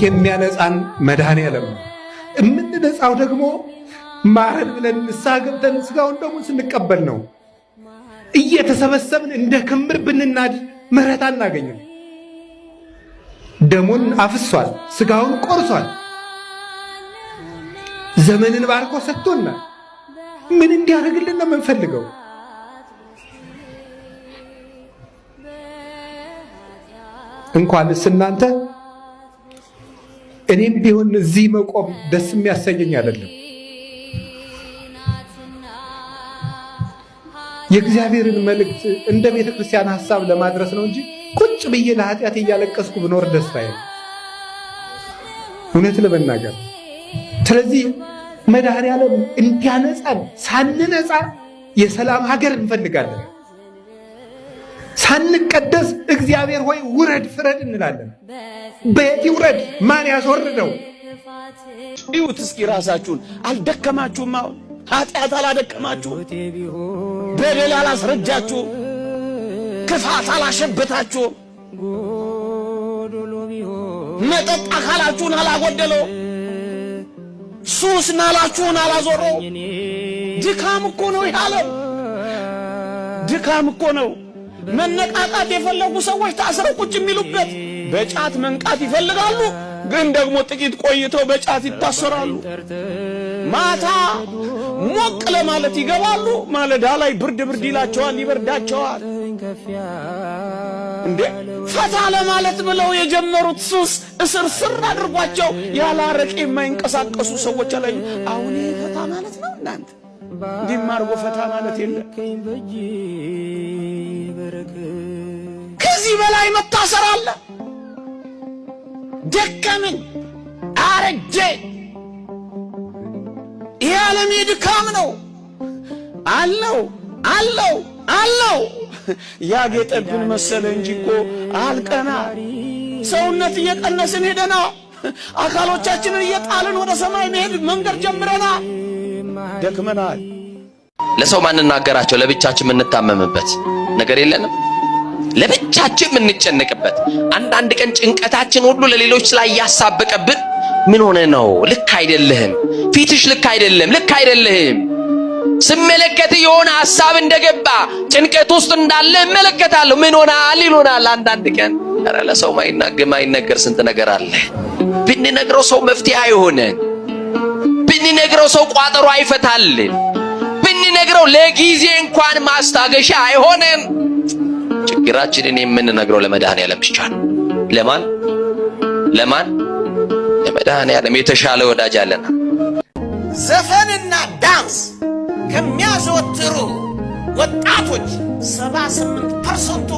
የሚያነጻን መድኃኔዓለም ነው። የምንነጻው ደግሞ ማረን ብለን ንስሐ ገብተን ስጋውን ደግሞ ስንቀበል ነው። እየተሰበሰብን እንደ ክምር ብንናድ ምህረት አናገኝም። ደሙን አፍሷል፣ ስጋውን ቆርሷል፣ ዘመንን ባርኮ ሰጥቶናል። ምን እንዲያደርግልን ነው የምንፈልገው? እንኳንስ እናንተ እኔም ቢሆን እዚህ መቆም ደስ የሚያሰኘኝ አይደለም። የእግዚአብሔርን መልእክት እንደ ቤተ ክርስቲያን ሐሳብ ለማድረስ ነው እንጂ ቁጭ ብዬ ለኃጢአት እያለቀስኩ ብኖር ደስታዬ ነው፣ እውነት ለመናገር። ስለዚህ መድኃኔዓለም እንዲያነጻን ሳንነጻ የሰላም ሀገር እንፈልጋለን። ሳንቀደስ እግዚአብሔር ሆይ ውረድ ፍረድ እንላለን። በየት ይውረድ? ማን ያስወርደው? ይሁት እስኪ ራሳችሁን አልደከማችሁም? አሁን ኃጢአት አላደከማችሁ? በደል አላስረጃችሁ? ክፋት አላሸበታችሁ? መጠጥ አካላችሁን አላጎደለው? ሱስ ናላችሁን አላዞረው? ድካም እኮ ነው ያለው። ድካም እኮ ነው። መነቃቃት የፈለጉ ሰዎች ታስረው ቁጭ የሚሉበት። በጫት መንቃት ይፈልጋሉ፣ ግን ደግሞ ጥቂት ቆይተው በጫት ይታሰራሉ። ማታ ሞቅ ለማለት ይገባሉ፣ ማለዳ ላይ ብርድ ብርድ ይላቸዋል፣ ይበርዳቸዋል። እንዴ ፈታ ለማለት ብለው የጀመሩት ሱስ እስር አድርጓቸው ያለ አረቄ የማይንቀሳቀሱ ሰዎች ላይ አሁን ፈታ ማለት ነው። እናንተ እንዲማርጎ ፈታ ማለት የለም። ከዚህ በላይ መታሰር አለ? ደከምን፣ አረጀ። ይህ ዓለም ድካም ነው። አለው ያጌጠብን መሰለ እንጂ እኮ አልቀና። ሰውነት እየቀነስን ሄደና አካሎቻችንን እየጣልን ወደ ሰማይ መሄድ መንገድ ጀምረና ደክመናል። ለሰው ማንናገራቸው ለብቻችን የምንታመምበት ነገር የለንም። ለብቻችን የምንጨነቅበት አንዳንድ ቀን ጭንቀታችን ሁሉ ለሌሎች ላይ ያሳበቀብን ምን ሆነ ነው? ልክ አይደለህም፣ ፊትሽ ልክ አይደለህም። ስመለከት የሆነ ሐሳብ እንደገባ ጭንቀት ውስጥ እንዳለ እመለከታለሁ። ምን ሆናል ይሉናል አንዳንድ ቀን። ኧረ ለሰው ማይነገር ስንት ነገር አለ። ብንነግረው ሰው መፍትሄ አይሆነን፣ ብንነግረው ሰው ቋጠሮ አይፈታልን፣ ብንነግረው ለጊዜ እንኳን ማስታገሻ አይሆነን። ችግራችንን የምንነግረው ለመድኃኔዓለም ብቻ ነው። ለማን? ለመድኃኔዓለም የተሻለ ወዳጅ አለና። ዘፈንና ዳንስ ከሚያዘወትሩ ወጣቶች 78%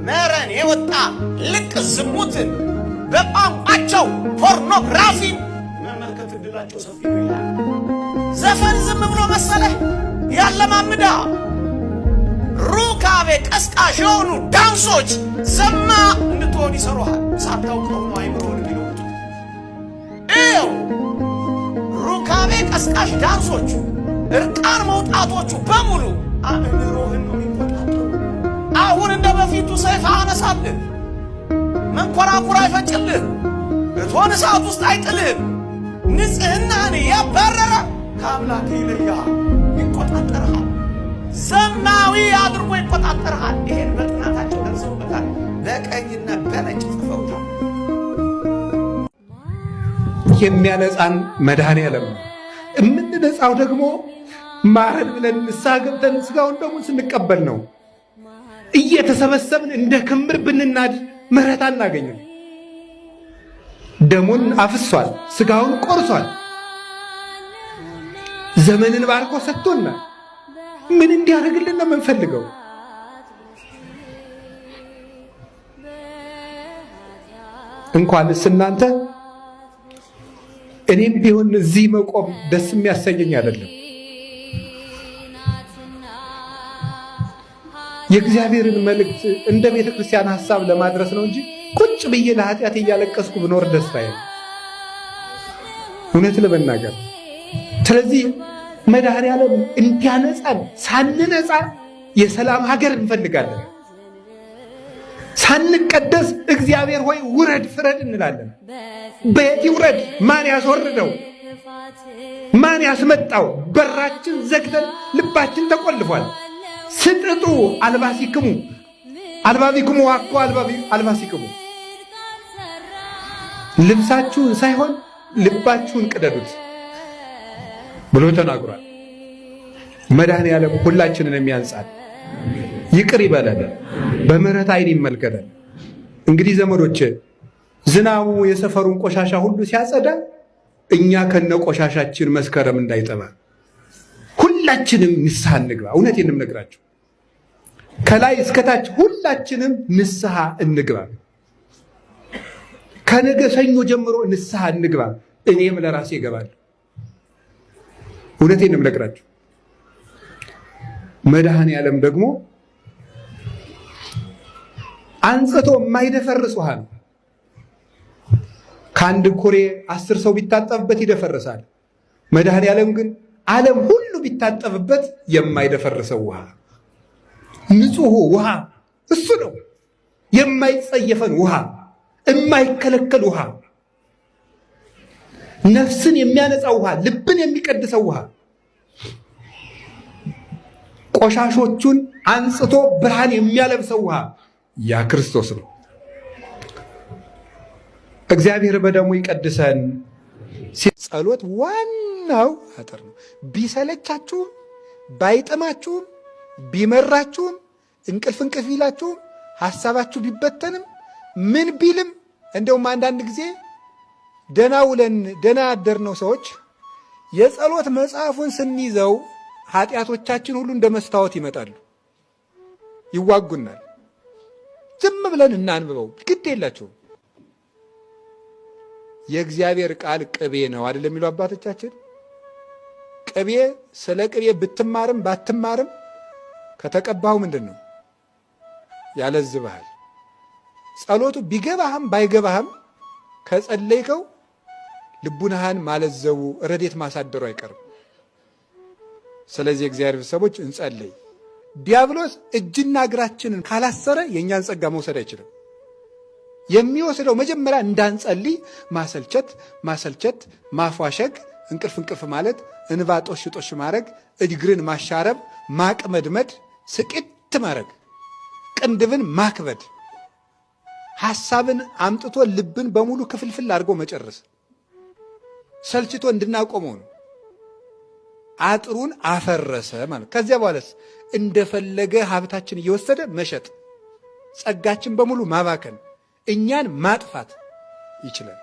መረን የወጣ ልቅ ዝሙትን በቋንቋቸው ፖርኖግራፊን መመልከት እድላቸው ሰፊ ነው። ዘፈን ዝም ብሎ መሰለህ ያለማምዳ። ሩካቤ ቀስቃሽ የሆኑ ዳንሶች ዘማ እንድትሆን ይሰሩሃል። ሳታውቀው ነው አይምሮን የሚለውጡት። ሩካቤ ቀስቃሽ ዳንሶቹ፣ እርቃን መውጣቶቹ በሙሉ አእምሮህን ነው የሚቆጣጠሩ። አሁን እንደ በፊቱ ሰይፍ አነሳልህ፣ መንኮራኩር አይፈጭልህ፣ እቶን እሳት ውስጥ አይጥልህም። ንጽህናህን ያባረረ ከአምላክ ይለያል፣ ይቆጣጠርሃል። ዘማዊ አድርጎ ይቆጣጠርሃል። ይሄን በጥናታቸው ደርሰውበታል። በቀይና በነጭ ጽፈውታል። የሚያነጻን መድኃኔዓለም ነው። የምንነጻው ደግሞ ማረን ብለን ንስሐ ገብተን ስጋውን ደግሞ ስንቀበል ነው። እየተሰበሰብን እንደ ክምር ብንናድ ምህረት አናገኝም። ደሙን አፍሷል፣ ስጋውን ቆርሷል፣ ዘመንን ባርኮ ሰጥቶናል። ምን እንዲያደርግልን ነው የምንፈልገው? እንኳንስ እናንተ እኔም ቢሆን እዚህ መቆም ደስ የሚያሰኘኝ አይደለም። የእግዚአብሔርን መልእክት እንደ ቤተ ክርስቲያን ሐሳብ ለማድረስ ነው እንጂ ቁጭ ብዬ ለኃጢአት እያለቀስኩ ብኖር ደስታዬ ነው፣ እውነት ለመናገር። ስለዚህ መድኃኔዓለም እንዲያነጻን ሳንነጻ የሰላም ሀገር እንፈልጋለን። ሳንቀደስ እግዚአብሔር ሆይ ውረድ ፍረድ እንላለን። በየት ይውረድ? ማን ያስወርደው? ማን ያስመጣው? በራችን ዘግተን ልባችን ተቆልፏል። ስጥጡ አልባሲክሙ አልባቢክሙ ዋኮ አልባሲክሙ፣ ልብሳችሁን ሳይሆን ልባችሁን ቅደዱት ብሎ ተናግሯል። መድኃኔዓለም ሁላችንን የሚያንጻል ይቅር ይበለን፣ በምህረት ዓይን ይመልከተን። እንግዲህ ዘመዶች ዝናቡ የሰፈሩን ቆሻሻ ሁሉ ሲያጸዳ እኛ ከነ ቆሻሻችን መስከረም እንዳይጠባ ሁላችንም ንስሐ እንግባ። እውነቴን እነግራችሁ ከላይ እስከታች ሁላችንም ንስሐ እንግባ። ከነገ ሰኞ ጀምሮ ንስሐ እንግባ። እኔም ለራሴ እገባለሁ። እውነቴን እነግራችሁ መድኃኔዓለም ደግሞ አንጽቶ የማይደፈርስ ውሃ ነው። ከአንድ ኩሬ 10 ሰው ቢታጠብበት ይደፈርሳል። መድኃኔዓለም ግን ዓለም ሁሉ ቢታጠብበት የማይደፈርሰው ውሃ፣ ንጹሕ ውሃ እሱ ነው። የማይጸየፈን ውሃ፣ የማይከለከል ውሃ፣ ነፍስን የሚያነጻ ውሃ፣ ልብን የሚቀድሰው ውሃ፣ ቆሻሾቹን አንጽቶ ብርሃን የሚያለብሰው ውሃ ያ ክርስቶስ ነው። እግዚአብሔር በደሙ ይቀድሰን። ጸሎት ዋናው አጥር ነው። ቢሰለቻችሁም ባይጥማችሁም ቢመራችሁም እንቅልፍ ይላችሁም ሐሳባችሁ ቢበተንም ምን ቢልም እንደውም አንዳንድ ጊዜ ደና ውለን ደና ያደርነው ሰዎች የጸሎት መጽሐፉን ስንይዘው ኃጢአቶቻችን ሁሉ እንደ መስታወት ይመጣሉ፣ ይዋጉናል። ዝም ብለን እናንብበው፣ ግድ የላችሁም። የእግዚአብሔር ቃል ቅቤ ነው አይደል የሚሉ አባቶቻችን። ቅቤ ስለ ቅቤ ብትማርም ባትማርም ከተቀባው ምንድን ነው ያለዝብሃል። ጸሎቱ ቢገባህም ባይገባህም ከጸለይከው ልቡናህን ማለዘቡ ረዴት ማሳደሩ አይቀርም። ስለዚህ እግዚአብሔር ሰዎች እንጸልይ። ዲያብሎስ እጅና እግራችንን ካላሰረ የእኛን ጸጋ መውሰድ አይችልም። የሚወስደው መጀመሪያ እንዳንጸልይ ማሰልቸት፣ ማፏሸግ፣ እንቅልፍ ማለት፣ እንባ ጦሽ ማድረግ፣ እግርን ማሻረብ፣ ማቅመድመድ፣ ስቅት ማድረግ፣ ቅንድብን ማክበድ፣ ሐሳብን አምጥቶ ልብን በሙሉ ክፍልፍል አድርጎ መጨረስ ሰልችቶ እንድናቆመው ነው። አጥሩን አፈረሰ ማለት። ከዚያ በኋላስ እንደፈለገ ሀብታችን እየወሰደ መሸጥ፣ ጸጋችን በሙሉ ማባከን፣ እኛን ማጥፋት ይችላል።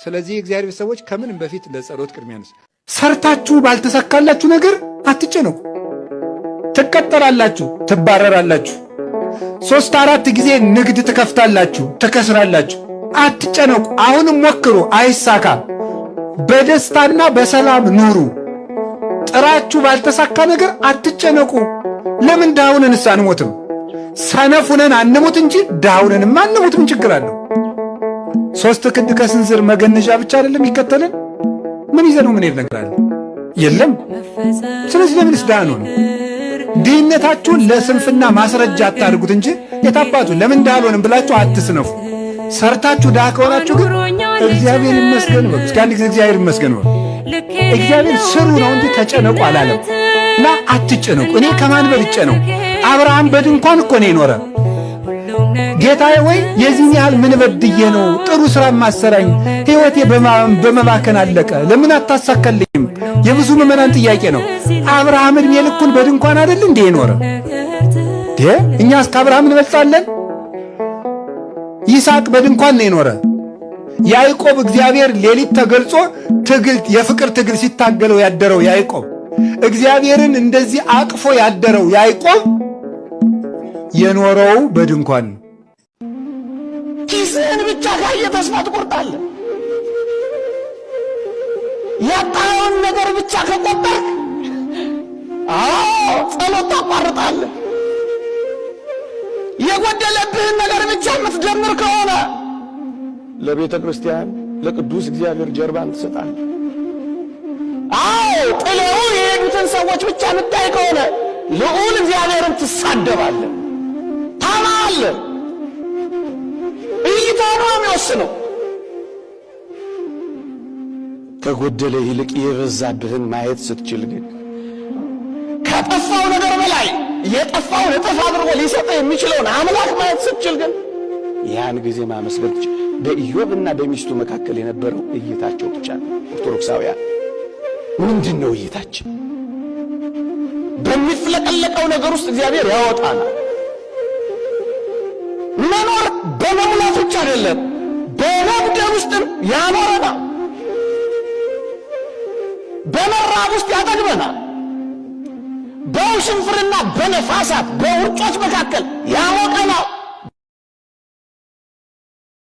ስለዚህ የእግዚአብሔር ሰዎች ከምንም በፊት ለጸሎት ቅድሚያ ነስ። ሰርታችሁ ባልተሳካላችሁ ነገር አትጨነቁ። ትቀጠራላችሁ፣ ትባረራላችሁ። 3-4 ጊዜ ንግድ ትከፍታላችሁ፣ ትከስራላችሁ። አትጨነቁ። አሁንም ሞክሩ፣ አይሳካ። በደስታና በሰላም ኑሩ። ጥራችሁ ባልተሳካ ነገር አትጨነቁ። ለምን ዳውንንስ አንሞትም? ሰነፉነን አንሙት እንጂ ዳውንንማ አንሙት። ምን ችግር አለው? 3 ክንድ ከስንዝር መገነዣ ብቻ አይደለም ይከተልን? ምን ይዘነው ምን ይነግራል? የለም። ስለዚህ ለምንስ ዳኑ ነው? ድህነታችሁን ለስንፍና ማስረጃ አታድርጉት እንጂ የታባቱ ለምን ዳልሆንም ብላችሁ አትስነፉ። ሰርታችሁ ዳ ከሆናችሁ ግን እግዚአብሔር ይመስገን ነው። እስኪ አንድ ጊዜ እግዚአብሔር ይመስገን ነው። እግዚአብሔር ስሩ ነው እንጂ ተጨነቁ አላለም። እና አትጨነቁ። እኔ ከማን በልጬ ነው? አብርሃም በድንኳን እኮ ነው የኖረ። ጌታዬ ወይ የዚህን ያህል ምን በድዬ ነው ጥሩ ስራ ማሰራኝ? ሕይወቴ በመባከን አለቀ፣ ለምን አታሳካልኝም? የብዙ ምዕመናን ጥያቄ ነው። አብርሃም ዕድሜ ልኩን በድንኳን አይደል እንዴ የኖረ? እኛስ ከአብርሃም እንበልጣለን? ይስሐቅ በድንኳን ነው የኖረ። ያዕቆብ እግዚአብሔር ሌሊት ተገልጾ የፍቅር ትግል ሲታገለው ያደረው ያዕቆብ፣ እግዚአብሔርን እንደዚህ አቅፎ ያደረው ያዕቆብ የኖረው በድንኳን። ኪስህን ብቻ ካየ ተስፋ ትቆርጣለህ። ያጣኸውን ነገር ብቻ ከቆጠርክ ጸሎት ታቋርጣለህ። የጎደለብህን ነገር ብቻ የምትጀምር ከሆነ ለቤተ ክርስቲያን ለቅዱስ እግዚአብሔር ጀርባን ትሰጣለህ። ጥለው የሄዱትን ሰዎች ብቻ የምታይ ከሆነ ልዑል እግዚአብሔርን ትሳደባለህ፣ ታማለህ። እይታ ነው የሚወስነው። ከጎደለ ይልቅ የበዛብህን ማየት ስትችል ግን ከጠፋው ነገር በላይ የጠፋውን እጥፍ አድርጎ ሊሰጥ የሚችለውን አምላክ ማየት ስትችል ግን ያን ጊዜ ማመስገን ትችል። በኢዮብና በሚስቱ መካከል የነበረው እይታቸው ብቻ ነው። ኦርቶዶክሳውያን ምንድነው እይታችን? በሚፍለቀለቀው ነገር ውስጥ እግዚአብሔር ያወጣናል። መኖር በመሙላት ብቻ አይደለም፣ በመጉደል ውስጥም ያኖረናል። በመራብ ውስጥ ያጠግበናል። በውሽንፍርና በነፋሳት በውርጮች መካከል ያሞቀናል።